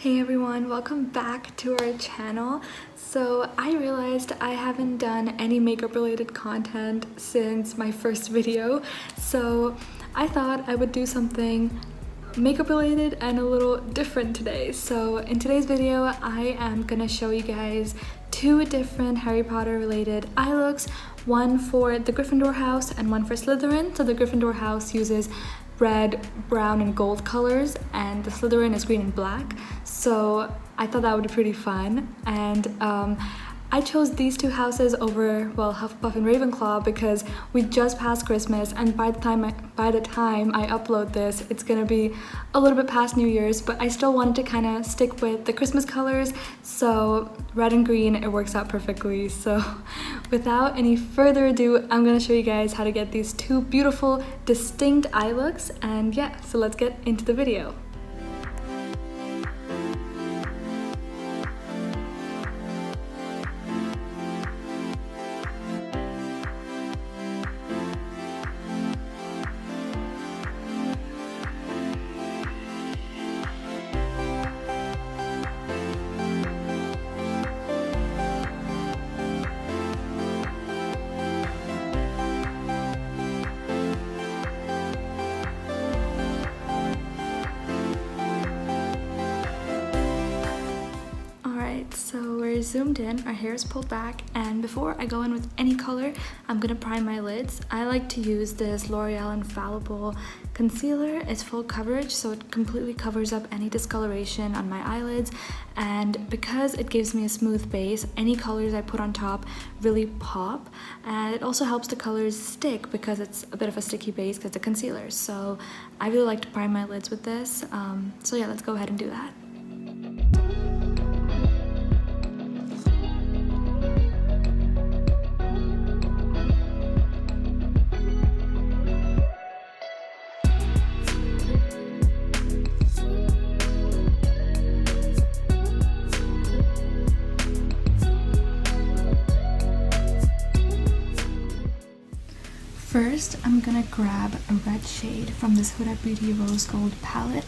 Hey everyone, welcome back to our channel. So I realized I haven't done any makeup related content since my first video, so I thought I would do something makeup related and a little different today. So in today's video I am gonna show you guys two different Harry Potter related eye looks, one for the Gryffindor house and one for Slytherin. So the Gryffindor house uses red, brown, and gold colors, and the Slytherin is green and black. So I thought that would be pretty fun, and I chose these two houses over, well, Hufflepuff and Ravenclaw because we just passed Christmas, and by the time I upload this, it's gonna be a little bit past New Year's, but I still wanted to kind of stick with the Christmas colors, so red and green, it works out perfectly. So without any further ado, I'm gonna show you guys how to get these two beautiful, distinct eye looks, and yeah, so let's get into the video. So we're zoomed in, our hair is pulled back, and before I go in with any color, I'm gonna prime my lids. I like to use this L'Oreal Infallible concealer. It's full coverage, so it completely covers up any discoloration on my eyelids, and because it gives me a smooth base, any colors I put on top really pop, and it also helps the colors stick because it's a bit of a sticky base because it's a concealer. So I really like to prime my lids with this. So yeah, let's go ahead and do that. First, I'm gonna grab a red shade from this Huda Beauty Rose Gold palette,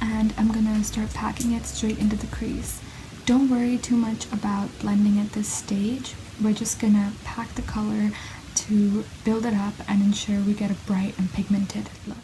and I'm gonna start packing it straight into the crease. Don't worry too much about blending at this stage. We're just gonna pack the color to build it up and ensure we get a bright and pigmented look.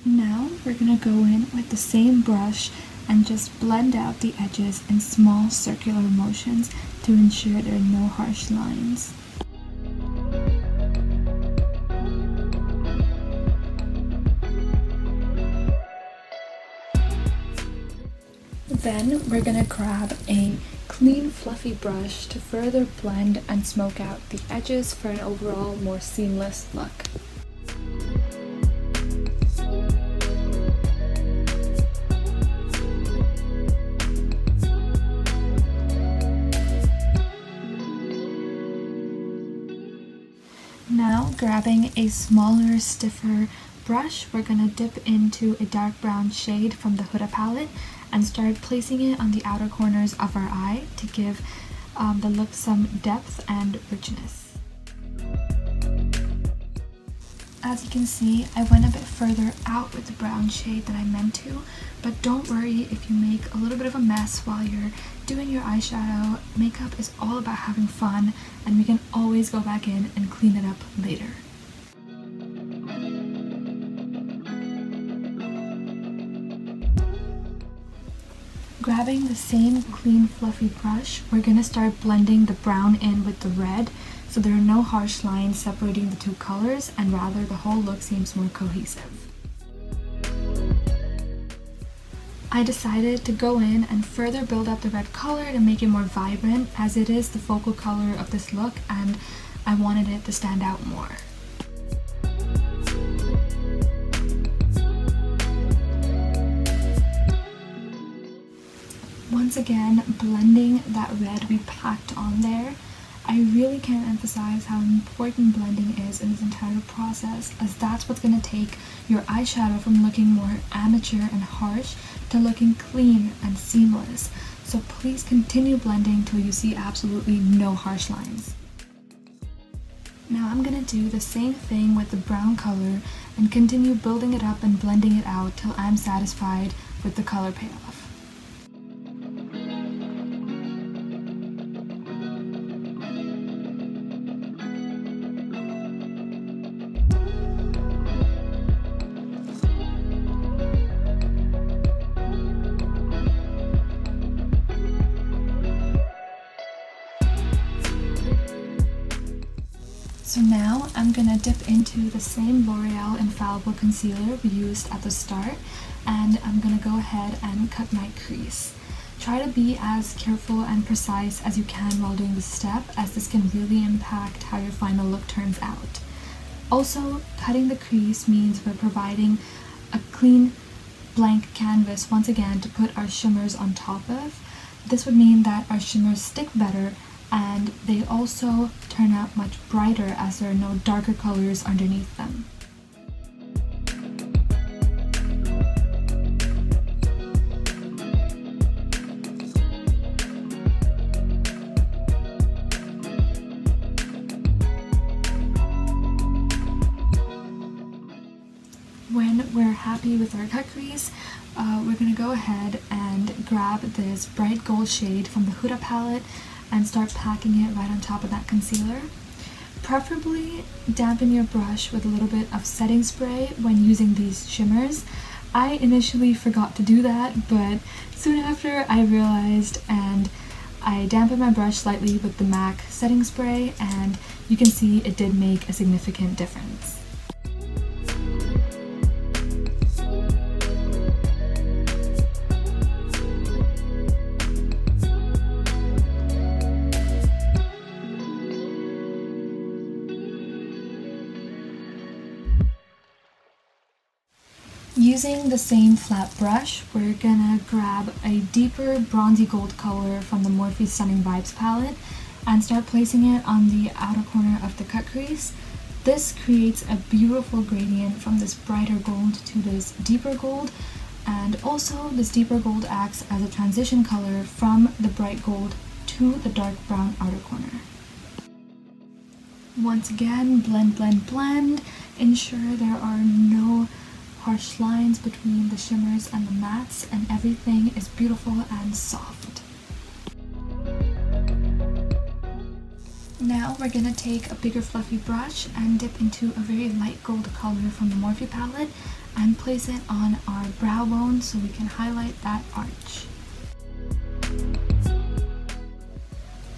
Now we're gonna go in with the same brush and just blend out the edges in small circular motions to ensure there are no harsh lines. Then we're gonna grab a clean fluffy brush to further blend and smoke out the edges for an overall more seamless look. Now, grabbing a smaller, stiffer brush, we're gonna dip into a dark brown shade from the Huda palette and start placing it on the outer corners of our eye to give the look some depth and richness. As you can see, I went a bit further out with the brown shade than I meant to, but don't worry if you make a little bit of a mess while you're doing your eyeshadow. Makeup is all about having fun, and we can always go back in and clean it up later. Grabbing the same clean fluffy brush, we're gonna start blending the brown in with the red so there are no harsh lines separating the two colors, and rather the whole look seems more cohesive. I decided to go in and further build up the red color to make it more vibrant, as it is the focal color of this look and I wanted it to stand out more. Once again, blending that red we packed on there, I really can't emphasize how important blending is in this entire process, as that's what's going to take your eyeshadow from looking more amateur and harsh to looking clean and seamless. So please continue blending till you see absolutely no harsh lines. Now I'm going to do the same thing with the brown color and continue building it up and blending it out till I'm satisfied with the color payoff. So now I'm going to dip into the same L'Oreal Infallible concealer we used at the start, and I'm going to go ahead and cut my crease. Try to be as careful and precise as you can while doing this step, as this can really impact how your final look turns out. Also, cutting the crease means we're providing a clean blank canvas once again to put our shimmers on top of. This would mean that our shimmers stick better, and they also turn out much brighter as there are no darker colors underneath them. When we're happy with our cut crease, we're going to go ahead and grab this bright gold shade from the Huda palette and start packing it right on top of that concealer. Preferably dampen your brush with a little bit of setting spray when using these shimmers. I initially forgot to do that, but soon after I realized, and I dampened my brush slightly with the MAC setting spray, and you can see it did make a significant difference. Using the same flat brush, we're gonna grab a deeper bronzy gold color from the Morphe Stunning Vibes palette and start placing it on the outer corner of the cut crease. This creates a beautiful gradient from this brighter gold to this deeper gold, and also this deeper gold acts as a transition color from the bright gold to the dark brown outer corner. Once again, blend, blend, blend. Ensure there are no harsh lines between the shimmers and the mattes, and everything is beautiful and soft. Now we're gonna take a bigger fluffy brush and dip into a very light gold color from the Morphe palette and place it on our brow bone so we can highlight that arch.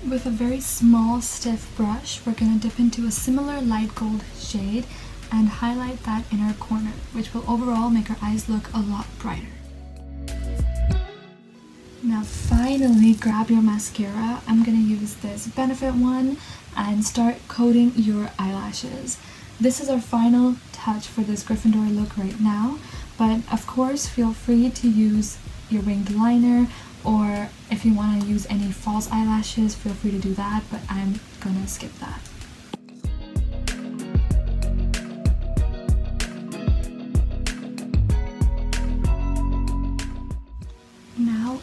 With a very small stiff brush, we're gonna dip into a similar light gold shade and highlight that inner corner, which will overall make our eyes look a lot brighter. Now finally, grab your mascara. I'm gonna use this Benefit one and start coating your eyelashes. This is our final touch for this Gryffindor look right now, but of course feel free to use your winged liner, or if you want to use any false eyelashes, feel free to do that, but I'm gonna skip that.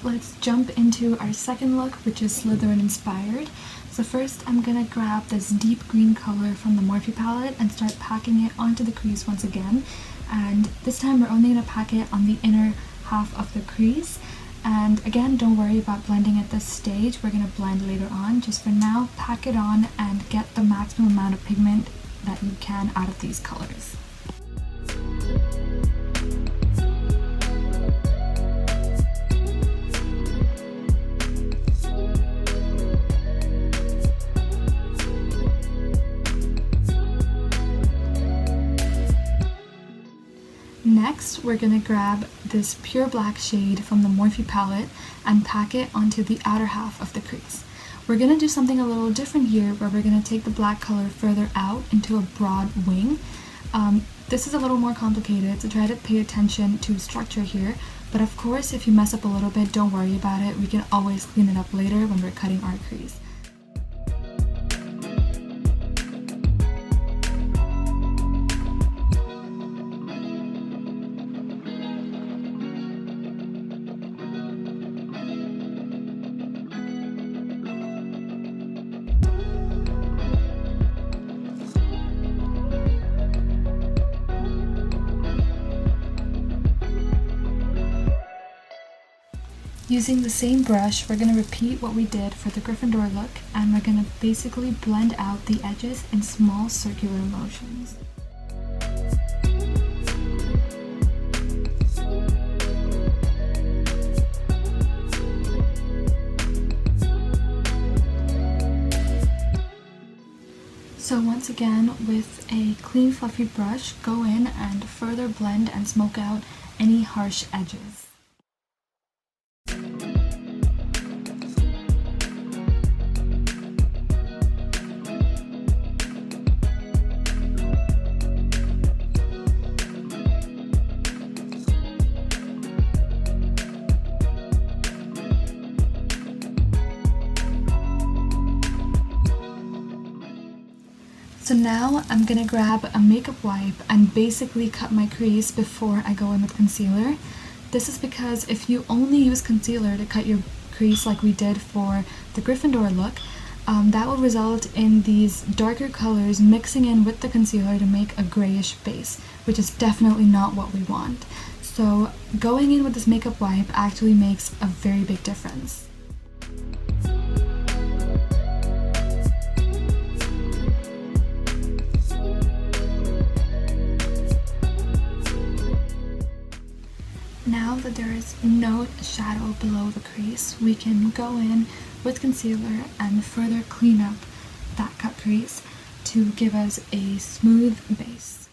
Let's jump into our second look, which is Slytherin inspired. So first I'm gonna grab this deep green color from the Morphe palette and start packing it onto the crease once again. And this time we're only gonna pack it on the inner half of the crease. And again, don't worry about blending at this stage. We're gonna blend later on. Just for now, pack it on and get the maximum amount of pigment that you can out of these colors. Next, we're going to grab this pure black shade from the Morphe palette and pack it onto the outer half of the crease. We're going to do something a little different here, where we're going to take the black color further out into a broad wing. This is a little more complicated, so try to pay attention to structure here. But of course, if you mess up a little bit, don't worry about it. We can always clean it up later when we're cutting our crease. Using the same brush, we're going to repeat what we did for the Gryffindor look, and we're going to basically blend out the edges in small circular motions. So once again, with a clean fluffy brush, go in and further blend and smoke out any harsh edges. So now I'm gonna grab a makeup wipe and basically cut my crease before I go in with concealer. This is because if you only use concealer to cut your crease like we did for the Gryffindor look, that will result in these darker colors mixing in with the concealer to make a grayish base, which is definitely not what we want. So going in with this makeup wipe actually makes a very big difference. Now that there is no shadow below the crease, we can go in with concealer and further clean up that cut crease to give us a smooth base.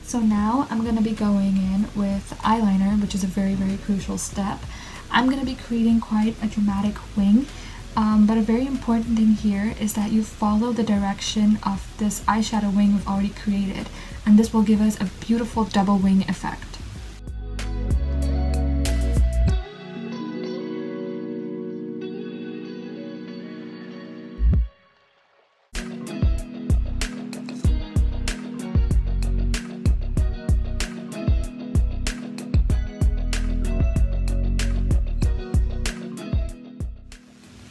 So now I'm going to be going in with eyeliner, which is a very crucial step. I'm going to be creating quite a dramatic wing, but a very important thing here is that you follow the direction of this eyeshadow wing we've already created, and this will give us a beautiful double wing effect.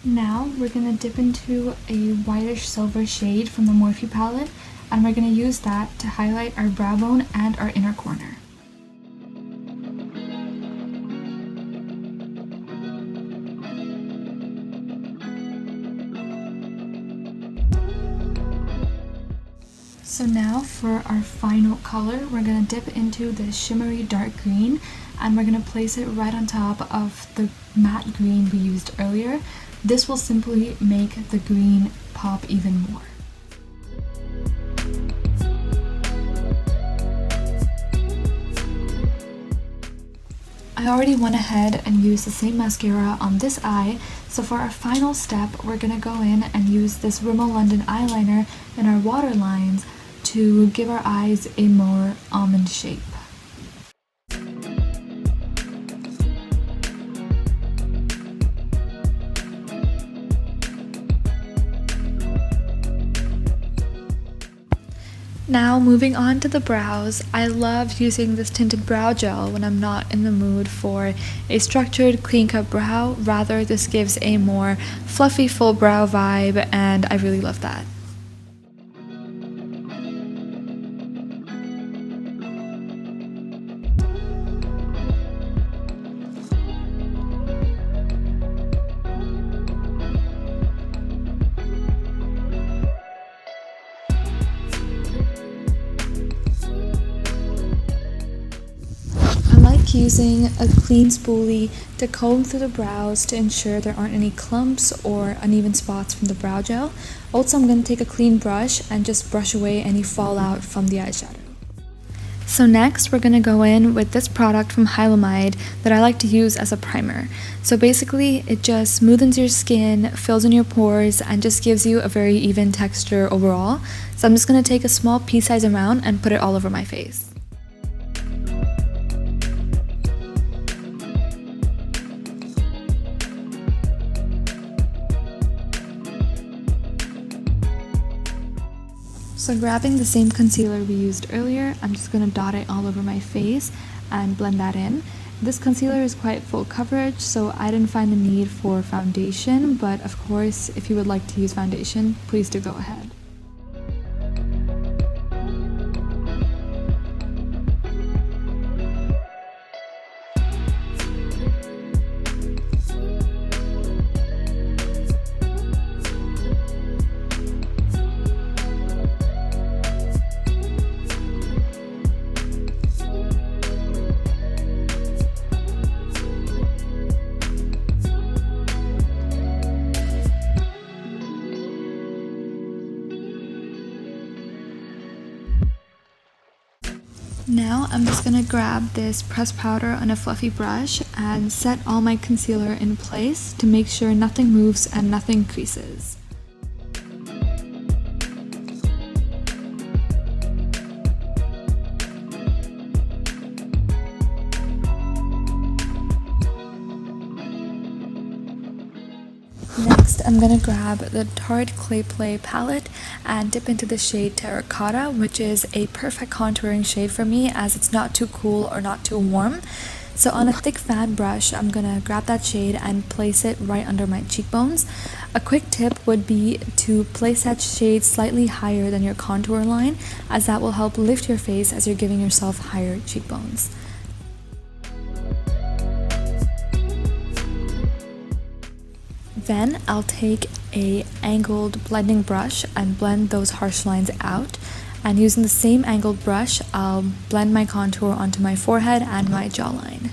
Now we're going to dip into a whitish silver shade from the Morphe palette, and we're going to use that to highlight our brow bone and our inner corner. So now for our final color, we're going to dip into the shimmery dark green, and we're going to place it right on top of the matte green we used earlier. This will simply make the green pop even more. I already went ahead and used the same mascara on this eye, so for our final step, we're going to go in and use this Rimmel London eyeliner in our waterlines to give our eyes a more almond shape. Now moving on to the brows, I love using this tinted brow gel when I'm not in the mood for a structured clean cut brow. Rather, this gives a more fluffy full brow vibe, and I really love that. Using a clean spoolie to comb through the brows to ensure there aren't any clumps or uneven spots from the brow gel. Also, I'm going to take a clean brush and just brush away any fallout from the eyeshadow. So next we're going to go in with this product from Hylamide that I like to use as a primer. So basically it just smoothens your skin, fills in your pores, and just gives you a very even texture overall. So I'm just going to take a small pea-sized amount and put it all over my face. So grabbing the same concealer we used earlier, I'm just going to dot it all over my face and blend that in. This concealer is quite full coverage, so I didn't find the need for foundation, but of course, if you would like to use foundation, please do go ahead. Now I'm just going to grab this pressed powder on a fluffy brush and set all my concealer in place to make sure nothing moves and nothing creases. Next, I'm going to grab the Tarte Clay Play palette and dip into the shade Terracotta, which is a perfect contouring shade for me as it's not too cool or not too warm. So on a thick fan brush, I'm going to grab that shade and place it right under my cheekbones. A quick tip would be to place that shade slightly higher than your contour line, as that will help lift your face as you're giving yourself higher cheekbones. Then I'll take a angled blending brush and blend those harsh lines out. And using the same angled brush, I'll blend my contour onto my forehead and my jawline.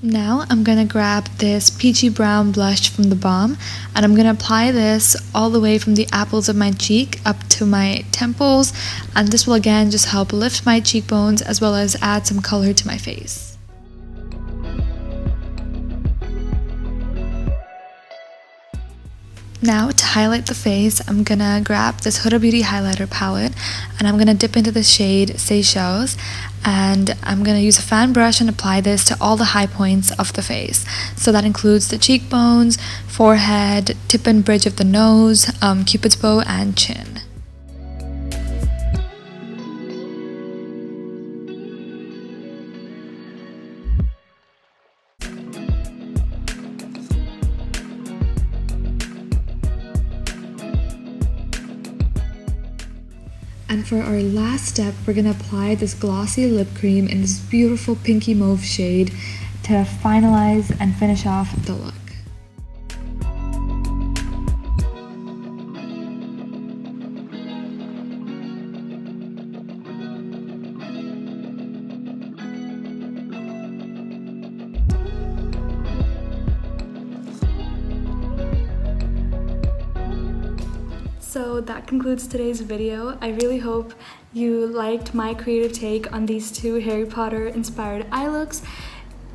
Now I'm going to grab this peachy brown blush from the Balm, and I'm going to apply this all the way from the apples of my cheek up to my temples, and this will again just help lift my cheekbones as well as add some color to my face. Now to highlight the face, I'm gonna grab this Huda Beauty highlighter palette and I'm gonna dip into the shade Seychelles, and I'm gonna use a fan brush and apply this to all the high points of the face. So that includes the cheekbones, forehead, tip and bridge of the nose, cupid's bow, and chin. And for our last step, we're going to apply this glossy lip cream in this beautiful pinky mauve shade to finalize and finish off the look. So that concludes today's video. I really hope you liked my creative take on these two Harry Potter inspired eye looks.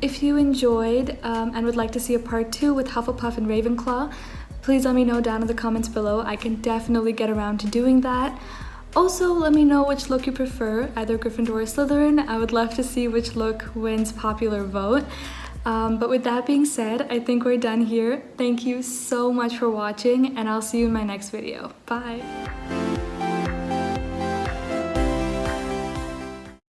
If you enjoyed and would like to see a part 2 with Hufflepuff and Ravenclaw, please let me know down in the comments below. I can definitely get around to doing that. Also, let me know which look you prefer, either Gryffindor or Slytherin. I would love to see which look wins popular vote. But with that being said, I think we're done here. Thank you so much for watching, and I'll see you in my next video. Bye!